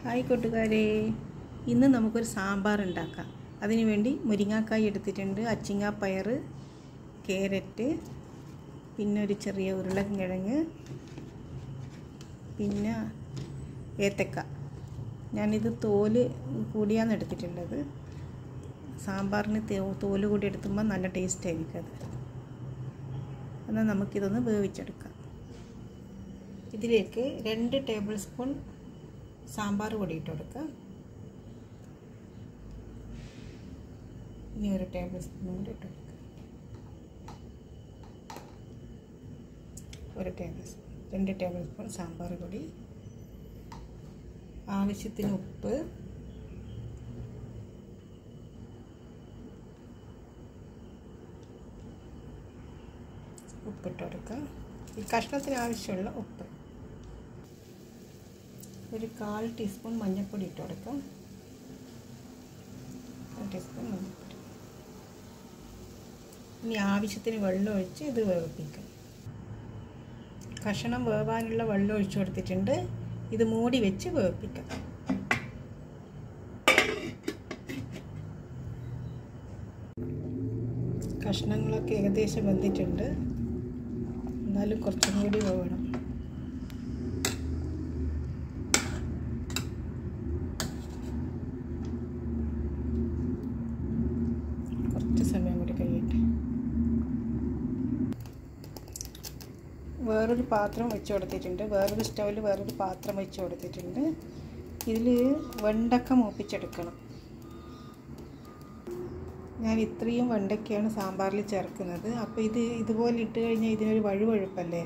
Hi കൂട്ടുകാരെ, ഇന്ന് നമുക്കൊരു സാമ്പാർ ഉണ്ടാക്കാം. അതിനു വേണ്ടി മുരിങ്ങാക്കായി എടുത്തിട്ടുണ്ട്, അച്ചിങ്ങാപ്പയർ, ക്യാരറ്റ്, പിന്നെ ഒരു ചെറിയ ഉരുളക്കിഴങ്ങ്, പിന്നെ ഏത്തക്ക. ഞാനിത് തോല് കൂടിയാണ് എടുത്തിട്ടുള്ളത്. സാമ്പാറിന് തോല് കൂടി എടുക്കുമ്പോൾ നല്ല ടേസ്റ്റ് ആയിരിക്കും അത്. എന്നാൽ നമുക്കിതൊന്ന് വേവിച്ചെടുക്കാം. ഇതിലേക്ക് 2 ടേബിൾ സ്പൂൺ സാമ്പാർ പൊടി ഇട്ട് കൊടുക്കുക. ഇനി 1 ടേബിൾ സ്പൂൺ കൂടി ഇട്ട് കൊടുക്കുക. 2 ടേബിൾ സ്പൂൺ സാമ്പാർ പൊടി, ആവശ്യത്തിന് ഉപ്പ്, ഉപ്പിട്ട് കൊടുക്കുക. ഈ കഷ്ണത്തിന് ആവശ്യമുള്ള ഉപ്പ്. ഒരു 1/4 ടീസ്പൂൺ മഞ്ഞൾപ്പൊടി ഇട്ട് കൊടുക്കാം. 1 ടീസ്പൂൺ മഞ്ഞൾപ്പൊടി. ഇനി ആവശ്യത്തിന് വെള്ളം ഒഴിച്ച് ഇത് വേവിപ്പിക്കാം. കഷ്ണം വേവാനുള്ള വെള്ളം ഒഴിച്ചു കൊടുത്തിട്ടുണ്ട്. ഇത് മൂടി വെച്ച് വേവിപ്പിക്കാം. കഷ്ണങ്ങളൊക്കെ ഏകദേശം വെന്തിട്ടുണ്ട്, എന്നാലും കുറച്ചും കൂടി വേവണം. സമയം കൂടി കഴിയട്ടെ. വേറൊരു പാത്രം വെച്ച് കൊടുത്തിട്ടുണ്ട്. വേറൊരു സ്റ്റൗവിൽ വേറൊരു പാത്രം വെച്ച് കൊടുത്തിട്ടുണ്ട്. ഇതിൽ വെണ്ടക്ക മൂപ്പിച്ചെടുക്കണം. ഞാൻ ഇത്രയും വെണ്ടക്കയാണ് സാമ്പാറിൽ ചേർക്കുന്നത്. അപ്പോൾ ഇതുപോലെ ഇട്ട് കഴിഞ്ഞാൽ ഇതിനൊരു വഴുവഴുപ്പല്ലേ,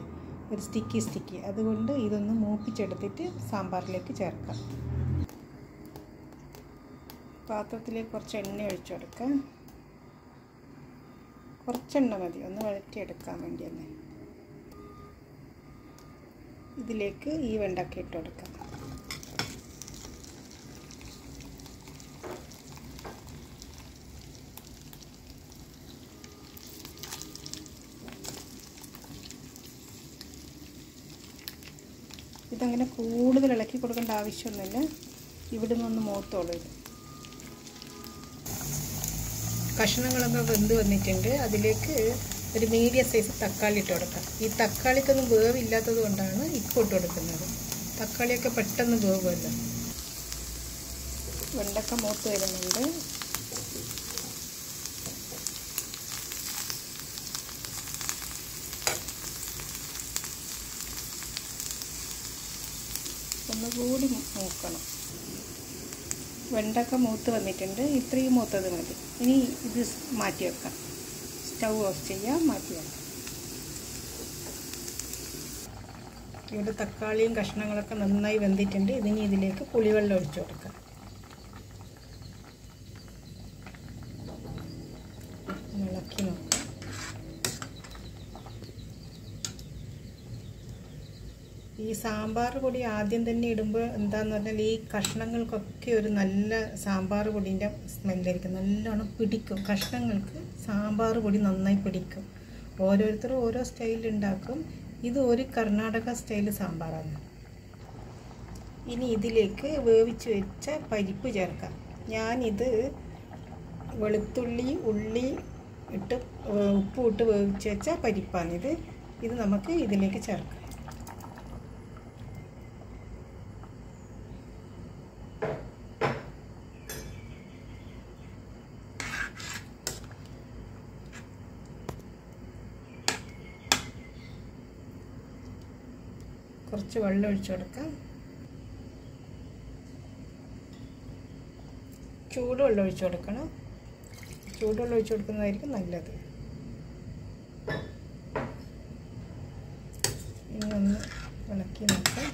ഒരു സ്റ്റിക്കി. അതുകൊണ്ട് ഇതൊന്ന് മൂപ്പിച്ചെടുത്തിട്ട് സാമ്പാറിലേക്ക് ചേർക്കാം. പാത്രത്തിലേക്ക് കുറച്ച് എണ്ണ ഒഴിച്ചു കൊടുക്കാം. കുറച്ചെണ്ണ മതി, ഒന്ന് വഴറ്റിയെടുക്കാൻ വേണ്ടി തന്നെ. ഇതിലേക്ക് ഈ വെണ്ടക്ക ഇട്ട് കൊടുക്കാം. ഇതങ്ങനെ കൂടുതൽ ഇളക്കി കൊടുക്കേണ്ട ആവശ്യമൊന്നുമില്ല. ഇവിടെ നിന്നൊന്ന് മൂത്തോളൂ. ഇത് കഷ്ണങ്ങളൊക്കെ വെന്ത് വന്നിട്ടുണ്ട്. അതിലേക്ക് ഒരു മീഡിയം സൈസ് തക്കാളി ഇട്ട് കൊടുക്കാം. ഈ തക്കാളിക്കൊന്നും വേവില്ലാത്തത് കൊണ്ടാണ് ഇപ്പോൾ ഇട്ട് കൊടുക്കുന്നത്. തക്കാളിയൊക്കെ പെട്ടെന്ന് വേവുമല്ലോ. വെണ്ടക്ക മൂത്ത് വരുന്നുണ്ട്. ഒന്നുകൂടി മൂക്കണം. വെണ്ടക്ക മൂത്ത് വന്നിട്ടുണ്ട്. ഇത്രയും മൂത്തത് മതി. ഇനി ഇത് മാറ്റി വെക്കാം. സ്റ്റൗ ഓഫ് ചെയ്യാം, മാറ്റി വെക്കാം. ഇവിടെ തക്കാളിയും കഷ്ണങ്ങളൊക്കെ നന്നായി വെന്തിട്ടുണ്ട്. ഇതിനി ഇതിലേക്ക് പുളിവെള്ളം ഒഴിച്ചു കൊടുക്കാം. ഇളക്കി നോക്കാം. ഈ സാമ്പാർ പൊടി ആദ്യം തന്നെ ഇടുമ്പോൾ എന്താണെന്ന് പറഞ്ഞാൽ ഈ കഷ്ണങ്ങൾക്കൊക്കെ ഒരു നല്ല സാമ്പാർ പൊടിൻ്റെ സ്മെല്ലായിരിക്കും. നല്ലോണം പിടിക്കും. കഷ്ണങ്ങൾക്ക് സാമ്പാർ പൊടി നന്നായി പിടിക്കും. ഓരോരുത്തരും ഓരോ സ്റ്റൈലിൽ ഉണ്ടാക്കും. ഇത് ഒരു കർണാടക സ്റ്റൈൽ സാമ്പാറാണ്. ഇനി ഇതിലേക്ക് വേവിച്ച് വെച്ച പരിപ്പ് ചേർക്കാം. ഞാനിത് വെളുത്തുള്ളി, ഉള്ളി ഇട്ട് ഉപ്പ് ഇട്ട് വേവിച്ച് വെച്ച പരിപ്പാണിത്. ഇത് നമുക്ക് ഇതിലേക്ക് ചേർക്കാം. കുറച്ച് വെള്ളം ഒഴിച്ചു കൊടുക്കാം. ചൂടുവെള്ളം ഒഴിച്ചു കൊടുക്കണം. ചൂടുവെള്ളം ഒഴിച്ചു കൊടുക്കുന്നതായിരിക്കും നല്ലത്. ഇനി ഒന്ന് ഇളക്കി നോക്കാം.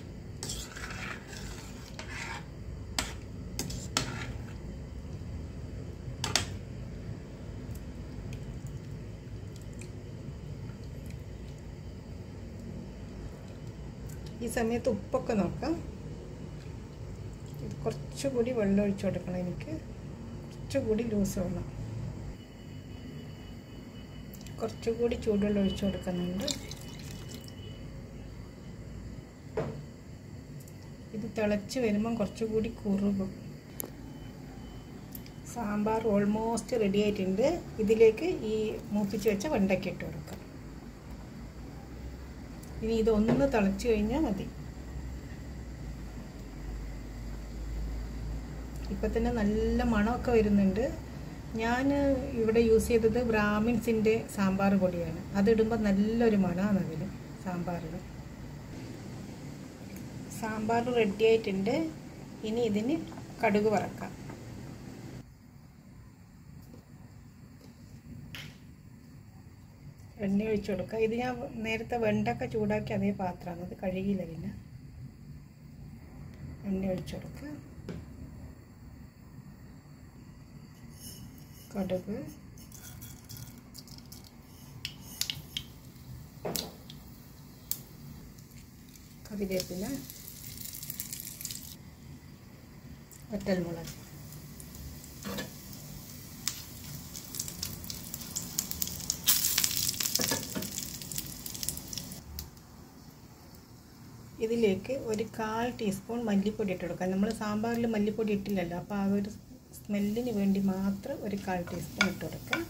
ഈ സമയത്ത് ഉപ്പൊക്കെ നോക്കാം. കുറച്ചുകൂടി വെള്ളം ഒഴിച്ചു കൊടുക്കണം. എനിക്ക് കുറച്ചുകൂടി ലൂസ് വേണം. കുറച്ചുകൂടി ചൂടുവെള്ളം ഒഴിച്ചു കൊടുക്കുന്നുണ്ട്. ഇത് തിളച്ച് വരുമ്പം കുറച്ചുകൂടി കുറുകും. സാമ്പാർ ഓൾമോസ്റ്റ് റെഡി ആയിട്ടുണ്ട്. ഇതിലേക്ക് ഈ മൂപ്പിച്ച് വെച്ച വെണ്ടയ്ക്ക ഇട്ട് കൊടുക്കാം. ഇനി ഇതൊന്ന് തിളച്ച് കഴിഞ്ഞാൽ മതി. ഇപ്പം തന്നെ നല്ല മണമൊക്കെ വരുന്നുണ്ട്. ഞാൻ ഇവിടെ യൂസ് ചെയ്തത് ബ്രാഹ്മിൻസിൻ്റെ സാമ്പാർ പൊടിയാണ്. അതിടുമ്പോൾ നല്ലൊരു മണമാണ് അതിൽ സാമ്പാറിൽ. സാമ്പാർ റെഡി ആയിട്ടുണ്ട്. ഇനി ഇതിന് കടുക് വറക്കാം. എണ്ണ ഒഴിച്ചു കൊടുക്കുക. ഇത് ഞാൻ നേരത്തെ വെണ്ടൊക്കെ ചൂടാക്കി അതേ പാത്രമാണ്, അത് കഴുകിയില്ല. പിന്നെ എണ്ണ ഒഴിച്ചു കൊടുക്കുക. കടുക്, കറിവേപ്പില, വറ്റൽമുളക്. ഇതിലേക്ക് ഒരു 1/4 ടീസ്പൂൺ മല്ലിപ്പൊടി ഇട്ട് കൊടുക്കാം. നമ്മൾ സാമ്പാറിൽ മല്ലിപ്പൊടി ഇട്ടില്ലല്ലോ, അപ്പോൾ ആ ഒരു സ്മെല്ലിന് വേണ്ടി മാത്രം ഒരു 1/4 ടീസ്പൂൺ ഇട്ട് കൊടുക്കാം.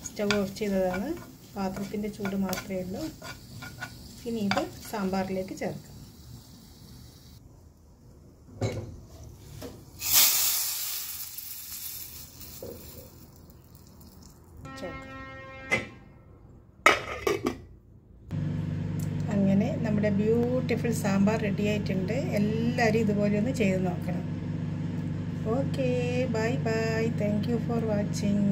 സ്റ്റവ് ഓഫ് ചെയ്തതാണ്, പാത്രത്തിൻ്റെ ചൂട് മാത്രമേ ഉള്ളൂ. ഇനി ഇത് സാമ്പാറിലേക്ക് ചേർക്കാം. അങ്ങനെ നമ്മുടെ ബ്യൂട്ടിഫുൾ സാമ്പാർ റെഡി ആയിട്ടുണ്ട്. എല്ലാവരും ഇതുപോലെ ഒന്ന് ചെയ്ത് നോക്കണം. Okay, bye bye. Thank you for watching.